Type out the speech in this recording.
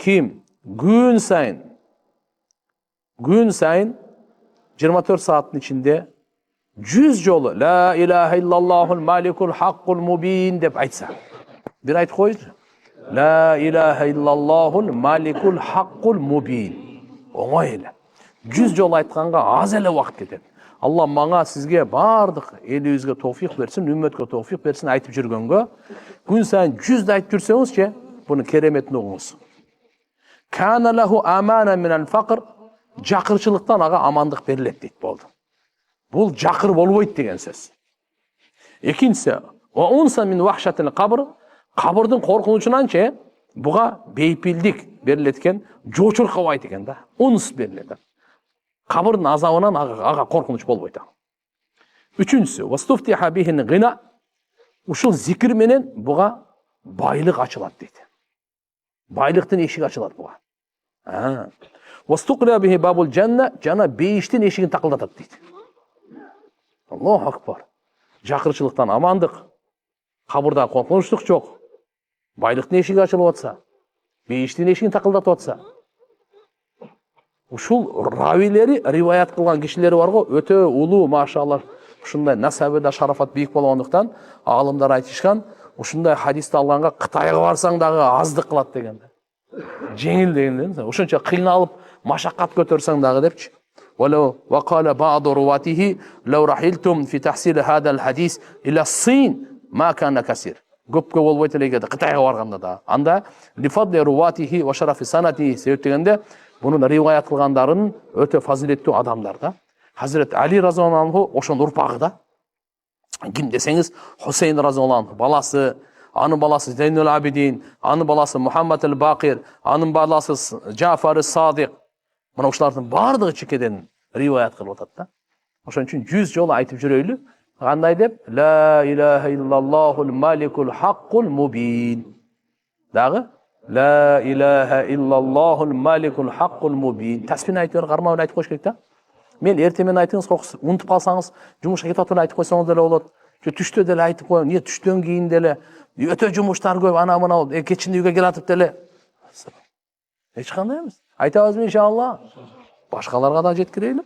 Kim gün sayın 24 saatin içinde 100 jolu La ilahe illallahul malikul haqqul mubin dep aytsa. Bir ayt koyuz. La ilahe illallahul malikul haqqul mubin. Oңой эле. 100 жол айтқанға аз эле уақыт кетет. Алла маңа сізге бардық еліңізге тауфиқ берсін, үмметке тауфиқ берсін айтып жүргөнгө. Күн сайын 100 айтып жүрсеңізше, бұны кереметін оңыз. Кана лаху амана минал фақр, жақыршылықтан аға амандық берілет дейді болды. Бұл жақыр болбойт деген сөз. Екіншісі, ва унса мин вахшатил қабр, қабырдың қорқынышынан ше, бұға бейпілдік берілеткен, жочыр қавайт екен да, унс беріледі. Қабырдың азабынан аға қорқыныш болбойт. Üçüncüsü, вастуфтиха бихин гина, ушул зикир менен бұға байлық ашылат дейді. Байлықтың ешігі ашылат бұға. Вастуқля бихи бабул жанна, жана бейіштің ешігін тақылдатат дейді. Аллаху акбар. Жақыршылықтан амандық, қабырда қорқыныштық жоқ. Байлықтың ешігі ашылып отса, бейіштің ешігін тақылдатып отса. Ушул равилери, риваят қылған кишилери бар ғой, өте улуу, машаллах, ушундай насабеда шарафат бийик болгондуктан алымдар айтышкан, ушундай хадисти алганга Кытайга барсаң дагы аздык кылат деген. Жеңил деген. Ошончо кыйналып, машаккат көтөрсөң дагы депчи. ولو وقال بعض رواته لو رحلتم في تحصيل هذا الحديث إلى الصين ما كان كثير. Көпкө болбойт эле эгерде Кытайга барганда да. Анда лифадли руатихи ва шарафи санати себептегенде бунун риваят кылгандарын өтө фазилеттүү адамдар да. Хазрет Али разияллаху анху ошонун урпагы да. Ким десеңиз Хусейн разияллаху анху баласы, анын баласы Зейнул Абидин, анын баласы Мухаммад ал-Бакир, анын баласы Джафар ас-Садик. Мына ушулардын бардыгы чекеден риваят кылып атат да. Ошон үчүн 100 жолу айтып жүрөйлү. Кандай деп? La ilaha illallahul malikul haqqul mubin. Дагы La ilaha illallahul malikul haqqul mubin. Тасбин айтып кармабын айтып коюш керек да. Мен эртемен айтыңыз, унутуп калсаңыз, жумушка кетип атып айтып койсоңуз деле болот. Түштө деле айтып коюң, не түштөн кийин деле өтө жумуштар көп, ана мына кечинде үйгө келатып деле. Эч кандай эмес. Айтабызбы иншалла. Башкаларга да жеткирели.